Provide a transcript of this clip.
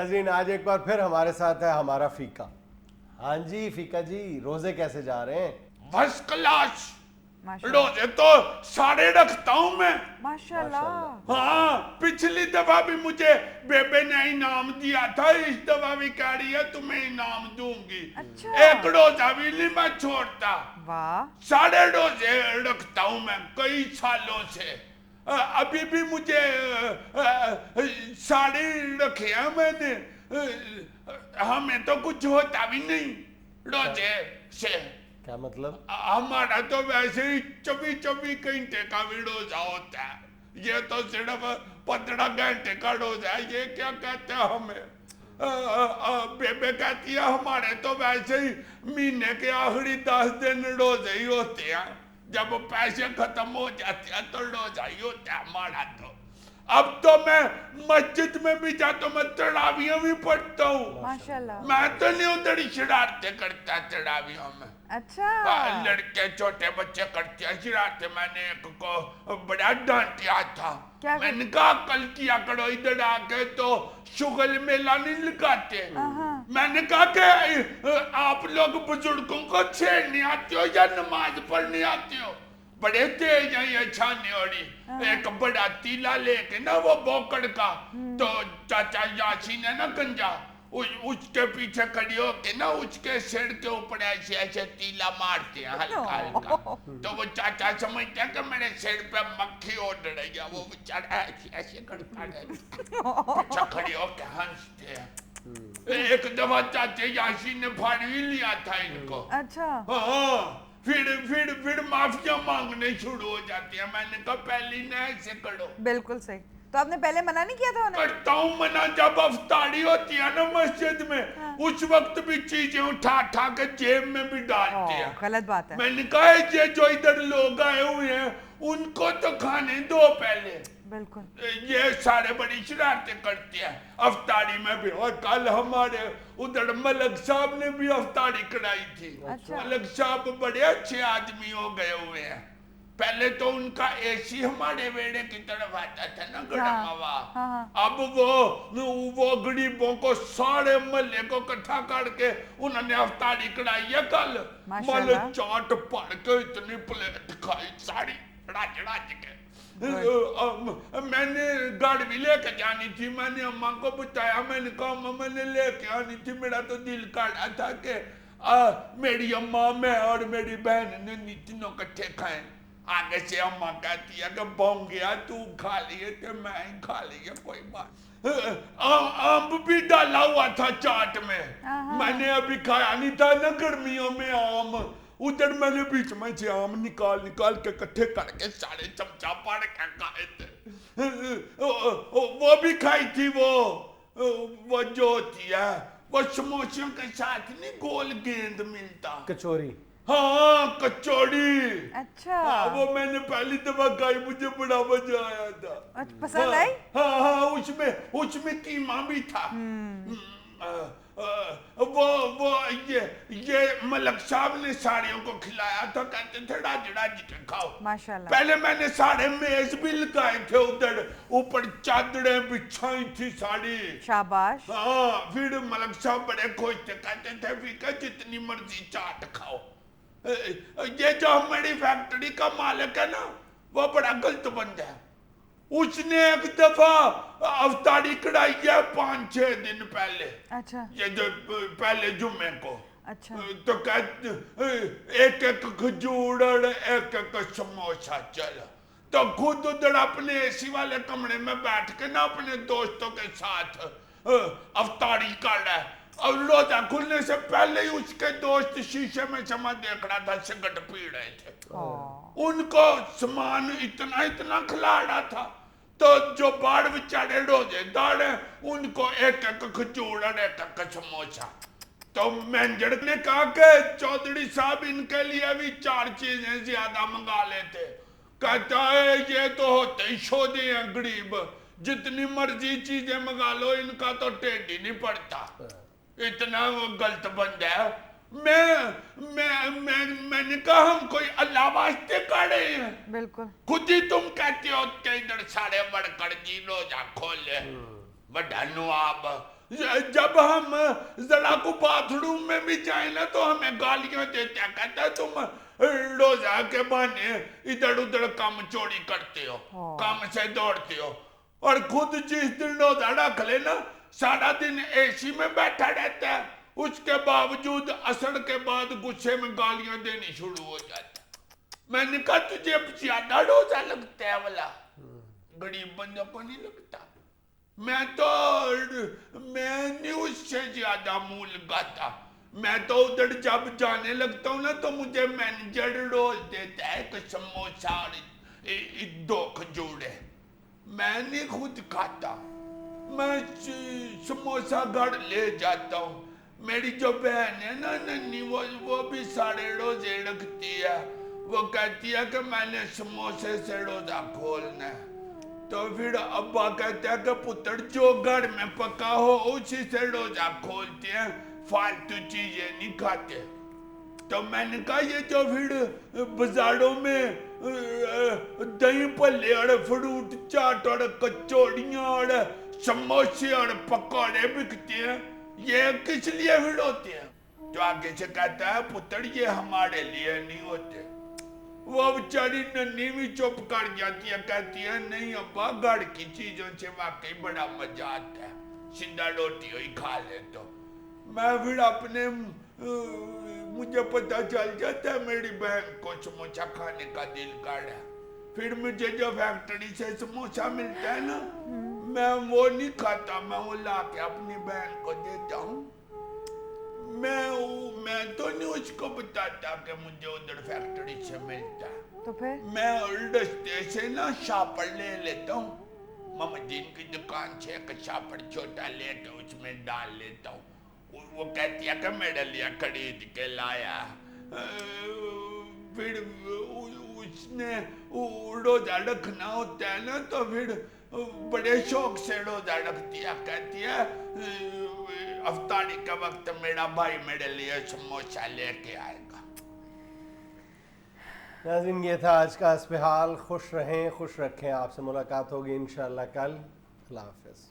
नाज़रीन, आज एक बार फिर हमारे साथ है हमारा फीका। हाँ जी फीका जी, रोजे कैसे जा रहे हैं? First class. माशाल्लाह। रोजे तो सारे रखता हूँ मैं। माशाल्लाह। हाँ, पिछली दफा भी मुझे बेबे ने इनाम दिया था, इस दफा भी कह रही है तुम्हें इनाम दूंगी। अच्छा। एक रोजा भी नहीं मैं छोड़ता। वाह। सारे रोजे रखता हूँ मैं कई सालों से। अभी भी मुझे साड़ी रखे हैं मैंने। हमें तो कुछ होता भी नहीं रोजे से। क्या मतलब? हमारा तो वैसे ही 24 घंटे का भी रोजा होता है। ये तो सिर्फ 15 घंटे का रोजा है। ये क्या कहते हैं हमें? बेबे कहती है हमारे तो वैसे ही महीने के आखिरी 10 दिन रोजे ही होते हैं। जब पैसे खत्म हो जाते हैं तो रोजा ही होता है हमारा तो। अब तो मैं मस्जिद में भी जाता हूँ, मैं तरावियां भी पढ़ता हूँ। माशाल्लाह। मैं तो नहीं उधर शरारतें करता तरावियों में। अच्छा। लड़के छोटे बच्चे करते हैं शरारतें। मैंने एक को बड़ा डांटा था। क्या मैंने कहा कल किया करो, इधर आके तो शुगल मेला नहीं लगाते। मैंने कहा कि आप लोग बुजुर्गों को छेड़ने आते हो या नमाज पढ़ने आते हो? बड़े तेज हैं ये छाने वाली। एक बड़ा तीला लेके ना वो बोकड़ का, तो चाचा यासीन है ना गंजा, उसके पीछे खड़ी होके ना उसके सिर के ऊपर ऐसे ऐसे तीला मारते हैं हल्का हल्का। तो वो चाचा समझते हैं कि मेरे सिर पे मक्खी उड़ रही है। वो बेचारा ऐसे ऐसे करता रहता, पीछे खड़ी होके हंसते हैं। एक दफा चाचे यासीन ने फाड़ भी लिया था इनको। अच्छा। हाँ, फिर माफिया मांगने शुरू हो जाती है। मैंने कहा पहले ही ना ऐसे करो। बिल्कुल सही। तो आपने पहले मना नहीं किया था उन्हें? करता हूँ मना, जब अफ्तारी होती है ना मस्जिद में। हाँ। उस वक्त भी चीजें उठा उठा के जेब में भी डालते हैं। गलत बात है। मैंने कहा ये जो इधर लोग आए हुए हैं उनको तो खाने दो पहले। बिल्कुल। ये सारे बड़ी शरारतें करते हैं अफ्तारी में भी। और कल हमारे उधर मलक साहब ने भी अफ्तारी कराई थी। अच्छा। मलक साहब बड़े अच्छे आदमी हो गए हुए हैं। पहले तो उनका एसी हमारे बेड़े की तरफ आता था ना, गर्म हवा। हाँ। अब वो गरीबों को सारे मोहल्ले को इकट्ठा करके उन्होंने अफ्तारी कराई है कल। मल चाट पड़ के इतनी प्लेट खाई सारी राज राज के। मैंने गाड़ी भी लेके जानी थी। मैंने अम्मा को बताया, मैंने कहा अम्मा मैंने लेके आनी थी। मेरा तो दिल कर रहा था कि मेरी अम्मा, मैं और मेरी बहन ने तीनों इकट्ठे खाए। आगे से अम्मा कहती है कि बोंगिया तू खा लिए थे, मैं ही खा लिया, कोई बात। आम भी डाला हुआ था चाट में। मैंने अभी खाया नहीं था ना गर्मियों में आम। उधर मैंने बीच में से आम निकाल के इकट्ठे करके सारे चमचा पाड़ के खाए थे। वो भी खाई थी। वो जो होती है वो समोसों के साथ नहीं गोल गेंद मिलता, कचौरी। हाँ कचौड़ी। अच्छा। हाँ, वो मैंने पहली दफा खाई, मुझे बड़ा मजा आया था। अच्छा, पसंद आई? हाँ, उसमें कीमा भी था। वो ये मलक साहब ने साड़ियों को खिलाया था, कहते थे राज राज के खाओ। माशाल्लाह। पहले मैंने सारे मेज भी लगाए थे, उधर ऊपर चादरें बिछाई थी साड़ी। शाबाश। हाँ, फिर मलक साहब बड़े खुश थे, कहते थे फीका जितनी मर्जी चाट खाओ। ये जो हमारी फैक्ट्री का मालिक है ना, वो बड़ा गलत बंदा है। उसने एक दफा अफ्तारी कराई है 5-6 दिन पहले। अच्छा। ये जो पहले जुम्मे को। अच्छा। तो कहते एक एक खजूर और एक एक समोसा चला। तो खुद उधर अपने एसी वाले कमरे में बैठ के ना अपने दोस्तों के साथ अफ्तारी कर रहा है। और रोजा खुलने से पहले ही उसके दोस्त शीशे में समा देख रहा था, सिगरेट पी रहे थे। उनको सामान इतना इतना खिला रहा था। तो जो बाढ़ बेचारे रोजेदार हैं उनको एक एक खजूर और एक एक समोसा। तो मैनेजर ने कहा कि चौधरी साहब इनके लिए भी 4 चीजें ज्यादा मंगा लेते। कहता है ये तो होते ही शोधे हैं गरीब, जितनी मर्जी चीजें मंगा लो इनका तो टेढ़ ही नहीं पड़ता। इतना वो गलत बंदा है। मैंने कहा हम कोई अल्लाह वास्ते कर रहे हैं? बिल्कुल। खुद ही तुम कहते हो कि इधर सारे बड़कर जी रोजा खोले। बड़ा नवाब जब हम जरा को बाथरूम में भी जाए ना तो हमें गालियां देता, कहता है तुम रोजा के बहाने इधर उधर काम चोरी करते हो, काम से दौड़ते हो, और खुद जिस दिन रोजा रख लेना सारा दिन एसी में बैठा रहता है, उसके बावजूद असर के बाद गुस्से में गालियां देनी शुरू हो जाता। मैंने कहा तुझे अब ज्यादा रोजा लगता है वाला, गरीब बंदों को नहीं लगता। मैं नहीं उससे ज्यादा मुंह लगाता। मैं तो उधर जब जाने लगता हूँ ना तो मुझे मैनेजर रोज देता है कि समोसा और 2 खजूरे, मैं नहीं खुद खाता। मैं समोसा घर ले जाता हूँ। मेरी जो बहन है ना नन्नी, वो भी सारे रोजे रखती है। वो कहती है कि मैंने समोसे से रोजा खोलना है। तो फिर अब्बा कहते हैं कि पुत्र जो घर में पका हो उसी से रोजा खोलते हैं, फालतू चीजें नहीं खाते। तो मैंने कहा ये जो फिर बाजारों में दही भल्ले और फ्रूट चाट और कचौड़ियाँ और समोसे और पकौड़े बिकते हैं, ये किस लिए फिर होते हैं? तो आगे से कहता है पुत्र ये हमारे लिए नहीं होते। वो बेचारी नन्ही भी चुप कर जाती है, कहती है नहीं अब्बा घर की चीजों से वाकई बड़ा मजा आता है, सीधा रोटी ही खा ले। तो मैं फिर अपने मुझे पता चल जाता है मेरी बहन को समोसा खाने का दिल कर रहा है, फिर मुझे जो फैक्ट्री से समोसा मिलता है ना मैं वो नहीं खाता, मैं वो ला के अपनी बहन को देता हूँ। मैं तो नहीं उसको बताता कि मुझे उधर फैक्ट्री से मिलता है। तो फिर मैं रस्ते से ना शापर ले लेता हूँ, ममदीन की दुकान से एक शापर छोटा लेके उसमें डाल लेता हूँ। वो कहती है कि मेरे लिए खरीद के लाया। फिर उसने रोजा रखना होता है ना तो फिर बड़े शौक से रोजा रखती है, कहती है अफ्तारी के वक्त मेरा भाई मेरे लिए समोसा लेके आएगा। नाज़रीन ये था आज का अस्पहाल। खुश रहें, खुश रखें। आपसे मुलाकात होगी इंशाअल्लाह कल। अल्लाह हाफ़िज़।